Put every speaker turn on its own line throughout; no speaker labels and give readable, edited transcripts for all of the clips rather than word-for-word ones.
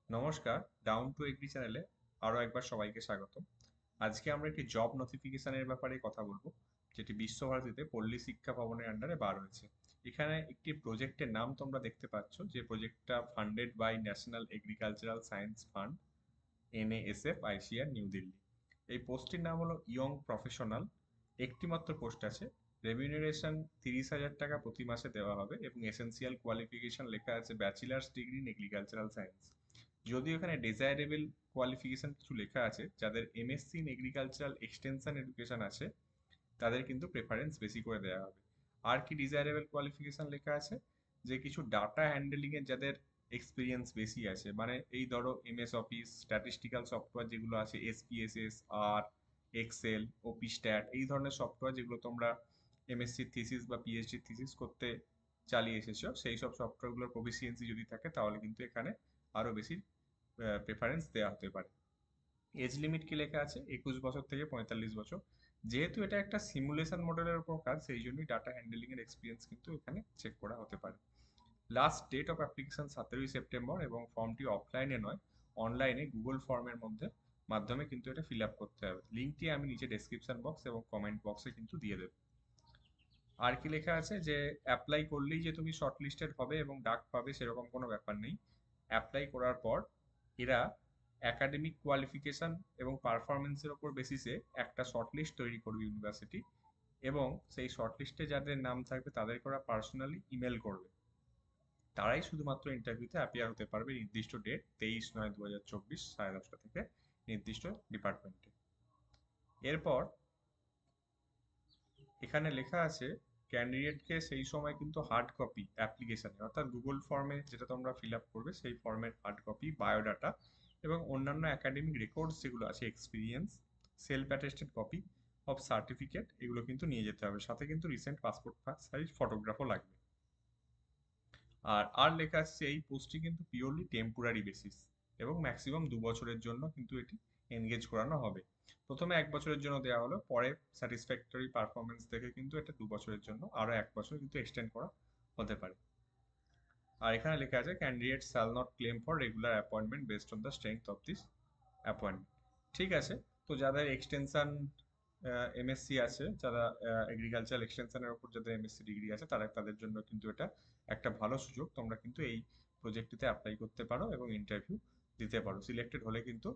নমস্কার, down to agri চ্যানেলে আরও একবার সবাইকে স্বাগত। আজকে আমরা একটি জব নোটিফিকেশনের ব্যাপারে কথা বলবো, যেটি বিশ্বভারতীতে পল্লী শিক্ষা ভবনের আন্ডারে বার হয়েছে। এখানে একটি প্রজেক্টের নাম তোমরা দেখতে পাচ্ছ, যে প্রজেক্টটা funded by National Agricultural Science Fund, NASF, ICR, New Delhi. এই পোস্টটির নাম হলো ইয়ং প্রফেশনাল। একটি মাত্র পোস্ট আছে। রেমিউনারেশন 30,000 টাকা প্রতি মাসে দেওয়া হবে এবং এসেনশিয়াল কোয়ালিফিকেশন লেখা আছে bachelor's degree in agricultural science. যদিও এখানে ডিজায়ারেবল কোয়ালিফিকেশন কিছু লেখা আছে, যাদের MSc in agricultural extension education আছে তাদের কিন্তু প্রেফারেন্স বেশি করে দেওয়া হবে। আর কি ডিজায়ারেবল কোয়ালিফিকেশন লেখা আছে, যে কিছু ডাটা হ্যান্ডেলিং এর যাদের এক্সপিরিয়েন্স বেশি আছে, মানে এই ধরো MS অফিস, স্ট্যাটিস্টিক্যাল সফটওয়্যার যেগুলো আছে, SPSS, আর এক্সেল, OP স্ট্যাট, এই ধরনের সফটওয়্যার যেগুলো তোমরা MSc থিসিস বা PhD থিসিস করতে চালিয়ে এসেছো, সেই সব সফটওয়্যারগুলোর প্রফিসিয়েন্সি যদি থাকে তাহলে কিন্তু এখানে আরো বেশি প্রেফারেন্স দেওয়া হতে পারে। এজ লিমিট কি লেখা আছে, 21 বছর থেকে 45 বছর। যেহেতু এটা একটা সিমুলেশন মডেলের উপর কাজ, সেই জন্যই ডাটা হ্যান্ডলিং এর এক্সপিরিয়েন্স কিন্তু এখানে চেক করা হতে পারে। লাস্ট ডেট অফ অ্যাপ্লিকেশন 17ই সেপ্টেম্বর, এবং ফর্মটি অফলাইনে নয়, অনলাইনে গুগল ফর্মের মাধ্যমে কিন্তু এটা ফিল আপ করতে হবে। লিঙ্কটি আমি নিচে ডেসক্রিপশন বক্স এবং কমেন্ট বক্সে কিন্তু দিয়ে দেবো। আর কি লেখা আছে, যে অ্যাপ্লাই করলেই যে তুমি শর্টলিস্টেড হবে এবং ডাক পাবে সেরকম কোনো ব্যাপার নেই। অ্যাপ্লাই করার পর এরা একাডেমিক কোয়ালিফিকেশন এবং পারফরমেন্সের ওপর বেসিসে একটা শর্টলিস্ট তৈরি করবে ইউনিভার্সিটি, এবং সেই শর্টলিস্টে যাদের নাম থাকবে তাদেরকে ওরা পার্সোনালি ইমেল করবে। তারাই শুধুমাত্র ইন্টারভিউতে অ্যাপিয়ার হতে পারবে। নির্দিষ্ট ডেট 23/9/2024, 10:30 থেকে, নির্দিষ্ট ডিপার্টমেন্টে। এরপর এখানে লেখা আছে, ক্যান্ডিডেটকে সেই সময় কিন্তু হার্ড কপি অ্যাপ্লিকেশনে, অর্থাৎ গুগল ফর্মে যেটা তোমরা ফিল আপ করবে সেই ফর্মের হার্ড কপি, বায়োডাটা এবং অন্যান্য একাডেমিক রেকর্ডস যেগুলো আছে, experience, self attested copy of certificate, এগুলো কিন্তু নিয়ে যেতে হবে। সাথে কিন্তু রিসেন্ট পাসপোর্ট সাইজ ফটোগ্রাফও লাগবে। আর লেখা আছে এই পোস্টটি কিন্তু পিওরলি টেম্পোরারি বেসিস, এবং ম্যাক্সিমাম 2 বছরের জন্য কিন্তু এটি এনগেজ করানো হবে। প্রথমে 1 বছরের জন্য দেওয়া হলো, পরে স্যাটিসফ্যাক্টরি পারফরমেন্স দেখে কিন্তু এটা 2 বছরের জন্য, আরো 1 বছর কিন্তু এক্সটেন্ড করা হতে পারে। আর এখানে লেখা আছে, candidate shall not claim for regular appointment based on the strength of this appointment. ঠিক আছে। তো যাদের এক্সটেনশন MSc আছে, যারা এগ্রিকালচারাল এক্সটেনশনের উপর যাদের MSc ডিগ্রি আছে, তাদের জন্য কিন্তু এটা একটা ভালো সুযোগ। তোমরা কিন্তু এই প্রজেক্টটিতে অ্যাপ্লাই করতে পারো এবং ইন্টারভিউ দিতে পারো। সিলেক্টেড হলে কিন্তু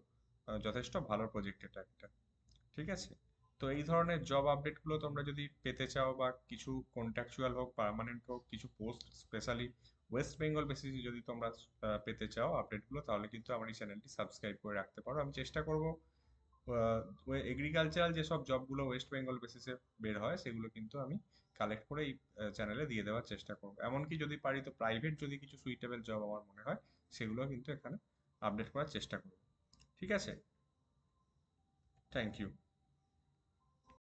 যথেষ্ট ভালো প্রজেক্ট এটা একটা। ঠিক আছে। তো এই ধরনের জব আপডেটগুলো তোমরা যদি পেতে চাও, বা কিছু কন্ট্রাকচুয়াল হোক, পার্মানেন্ট হোক, কিছু পোস্ট স্পেশালি ওয়েস্ট বেঙ্গল বেসিসে যদি তোমরা পেতে চাও আপডেটগুলো, তাহলে কিন্তু আমার এই চ্যানেলটি সাবস্ক্রাইব করে রাখতে পারো। আমি চেষ্টা করব এগ্রিকালচারাল যেসব জবগুলো ওয়েস্ট বেঙ্গল বেসিসে বের হয় সেগুলো কিন্তু আমি কালেক্ট করে এই চ্যানেলে দিয়ে দেওয়ার চেষ্টা করবো। এমনকি যদি পারি তো প্রাইভেট যদি কিছু সুইটেবল জব আমার মনে হয়, সেগুলো কিন্তু এখানে আপডেট করার চেষ্টা করবো। ঠিক আছে। Thank you.